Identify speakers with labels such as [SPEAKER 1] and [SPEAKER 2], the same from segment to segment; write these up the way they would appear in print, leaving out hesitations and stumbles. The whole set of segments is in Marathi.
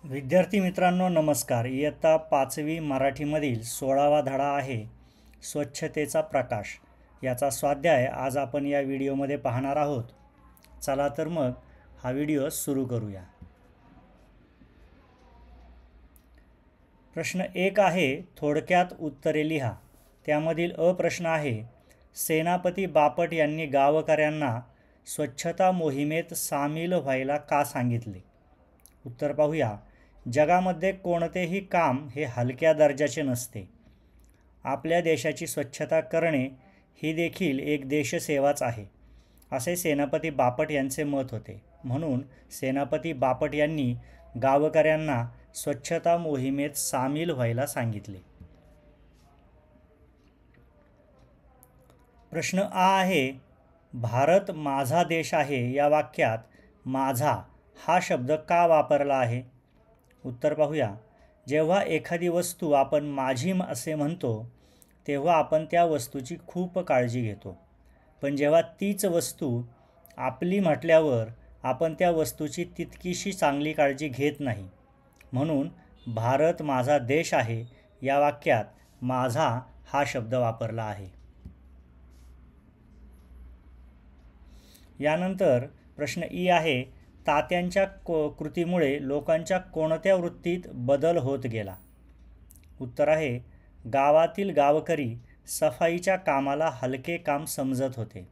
[SPEAKER 1] विद्यार्थी मित्रांनो नमस्कार. इयत्ता 5वी मराठीमधील 16वा धडा आहे स्वच्छतेचा प्रकाश. याचा स्वाध्याय आज आपण या व्हिडिओमध्ये पाहणार आहोत. चला तर मग हा व्हिडिओ सुरू करूया. प्रश्न 1 आहे, थोडक्यात उत्तरे लिहा. त्यामधील अ प्रश्न आहे, सेनापती बापट यांनी गावकऱ्यांना स्वच्छता मोहिमेत सामील व्हायला का सांगितले? उत्तर पाहूया. जगामध्ये कोणतेही काम हे हलक्या दर्जाचे नसते. आपल्या देशाची स्वच्छता करणे ही देखील एक देशसेवाच आहे, असे सेनापती बापट यांचे मत होते. म्हणून सेनापती बापट यांनी गावकऱ्यांना स्वच्छता मोहिमेत सामील व्हायला सांगितले. प्रश्न आ आहे, भारत माझा देश आहे या वाक्यात माझा हा शब्द का वापरला आहे? उत्तर पाहूया. जेव्हा एखादी वस्तू आपण माझी असे म्हणतो तेव्हा आपण त्या वस्तूची खूप काळजी घेतो, पण जेव्हा तीच वस्तू आपली म्हटल्यावर आपण त्या वस्तूची तितकीशी चांगली काळजी घेत नाही. म्हणून भारत माझा देश आहे या वाक्यात माझा हा शब्द वापरला आहे. यानंतर प्रश्न ई आहे, तात्यांच्या कृतीमुळे लोकांच्या कोणत्या वृत्तीत बदल होत गेला? उत्तर आहे, गावातील गावकरी सफाईच्या कामाला हलके काम समजत होते.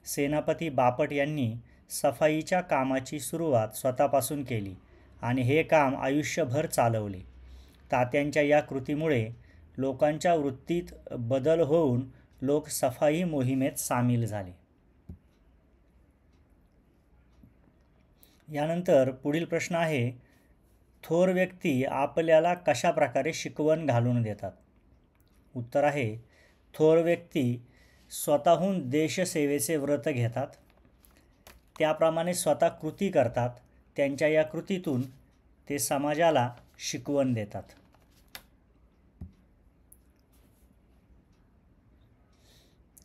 [SPEAKER 1] सेनापती बापट यांनी सफाईच्या कामाची सुरुवात स्वतःपासून केली आणि हे काम आयुष्यभर चालवले. तात्यांच्या या कृतीमुळे लोकांच्या वृत्तीत बदल होऊन लोक सफाई मोहिमेत सामील झाले. यानंतर पुढील प्रश्न आहे, थोर व्यक्ती आपल्याला कशा प्रकारे शिकवण घालून देतात? उत्तर आहे, थोर व्यक्ती स्वतःहून देशसेवेचे व्रत घेतात, त्याप्रमाणे स्वतः कृती करतात. त्यांच्या या कृतीतून ते समाजाला शिकवण देतात.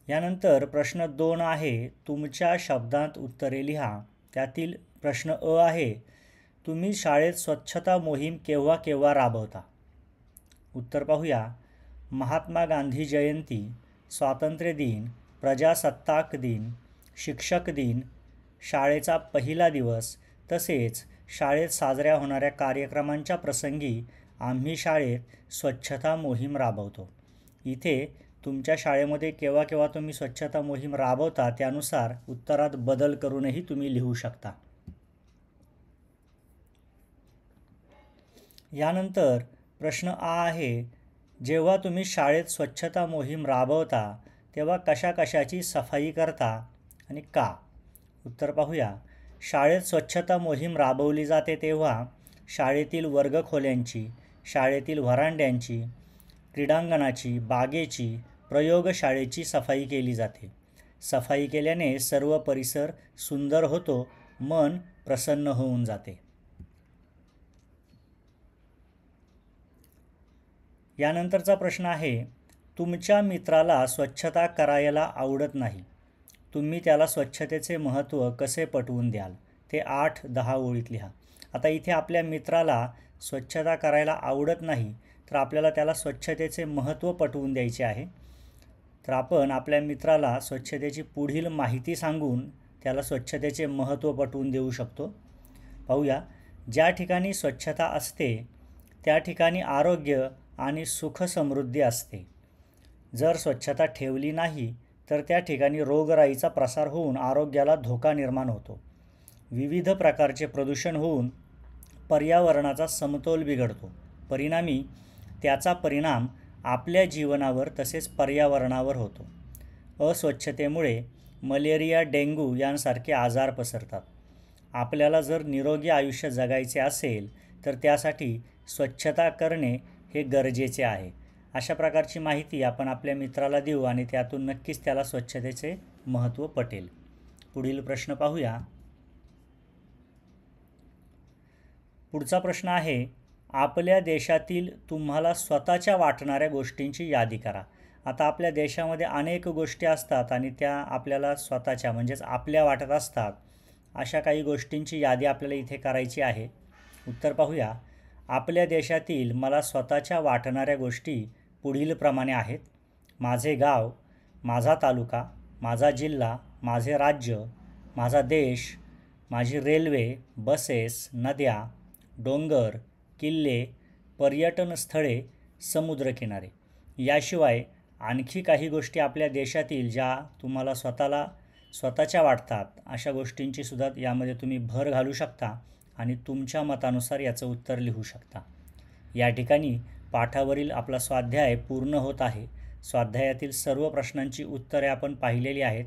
[SPEAKER 1] यानंतर प्रश्न 2 आहे, तुमच्या शब्दांत उत्तरे लिहा. त्यातील प्रश्न अ आहे, तुम्ही शाळेत स्वच्छता मोहीम केव्हा केव्हा राबवता? उत्तर पाहूया. महात्मा गांधी जयंती, स्वातंत्र्य दिन, प्रजासत्ताक दिन, शिक्षक दिन, शाळेचा पहिला दिवस तसेच शाळेत साजऱ्या होणाऱ्या कार्यक्रमांच्या प्रसंगी आम्ही शाळेत स्वच्छता मोहीम राबवतो. इथे तुमच्या शाळेमध्ये केव्हा केव्हा तुम्ही स्वच्छता मोहीम राबवता त्यानुसार उत्तरात बदल करूनही तुम्ही लिहू शकता. यानंतर प्रश्न आ आहे, जेव्हा तुम्ही शाळेत स्वच्छता मोहीम राबवता तेव्हा कशा कशाची सफाई करता आणि का? उत्तर पाहूया. शाळेत स्वच्छता मोहीम राबवली जाते तेव्हा शाळेतील वर्गखोल्यांची, शाळेतील व्हरांड्यांची, क्रीडांगणाची, बागेची, प्रयोगशाळेची सफाई केली जाते. सफाई केल्याने सर्व परिसर सुंदर होतो, मन प्रसन्न होऊन जाते. यानंतरचा प्रश्न आहे, तुमच्या मित्राला स्वच्छता करायला आवडत नाही, तुम्ही त्याला स्वच्छतेचे महत्त्व कसे पटवून द्याल? ते 8-10 ओळीत लिहा. आता इथे आपल्या मित्राला स्वच्छता करायला आवडत नाही तर आपल्याला त्याला स्वच्छतेचे महत्त्व पटवून द्यायचे आहे. तर आपण आपल्या मित्राला स्वच्छतेची पुढील माहिती सांगून त्याला स्वच्छतेचे महत्त्व पटवून देऊ शकतो. पाहूया. ज्या ठिकाणी स्वच्छता असते त्या ठिकाणी आरोग्य आणि सुख समृद्धी असते. जर स्वच्छता ठेवली नाही तर त्या ठिकाणी रोगराईचा प्रसार होऊन आरोग्याला धोका निर्माण होतो. विविध प्रकारचे प्रदूषण होऊन पर्यावरणाचा समतोल बिघडतो. परिणामी त्याचा परिणाम आपल्या जीवनावर तसेच पर्यावरणावर होतो. अस्वच्छतेमुळे मलेरिया, डेंग्यू यांसारखे आजार पसरतात. आपल्याला जर निरोगी आयुष्य जगायचे असेल तर त्यासाठी स्वच्छता करणे हे गरजेचे आहे. अशा प्रकारची माहिती आपण आपल्या मित्राला देऊ आणि त्यातून नक्कीच त्याला स्वच्छतेचे महत्त्व पटेल. पुढील प्रश्न पाहूया. पुढचा प्रश्न आहे, आपल्या देशातील तुम्हाला स्वतःच्या वाटणाऱ्या गोष्टींची यादी करा. आता आपल्या देशामध्ये अनेक गोष्टी असतात आणि त्या आपल्याला स्वतःच्या म्हणजेच आपल्या वाटत असतात. अशा काही गोष्टींची यादी आपल्याला इथे करायची आहे. उत्तर पाहूया. आपल्या देशातील मला स्वतःच्या वाटणाऱ्या गोष्टी पुढीलप्रमाणे आहेत. माझे गाव, माझा तालुका, माझा जिल्हा, माझे राज्य, माझा देश, माझी रेल्वे, बसेस, नद्या, डोंगर, किल्ले, पर्यटन स्थळे, समुद्रकिनारे. याशिवाय आणखी काही गोष्टी आपल्या देशातील ज्या तुम्हाला स्वतःच्या वाटतात अशा गोष्टींची सुद्धा यामध्ये तुम्ही भर घालू शकता आणि तुमच्या मतानुसार याचं उत्तर लिहू शकता. या ठिकाणी पाठावरील आपला स्वाध्याय पूर्ण होत आहे. स्वाध्यायातील सर्व प्रश्नांची उत्तरे आपण पाहिलेली आहेत.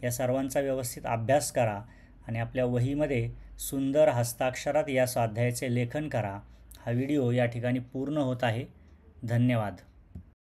[SPEAKER 1] या सर्वांचा व्यवस्थित अभ्यास करा आणि आपल्या वहीमध्ये सुंदर हस्ताक्षरात या स्वाध्यायाचे लेखन करा. हा व्हिडिओ या ठिकाणी पूर्ण होत आहे. धन्यवाद.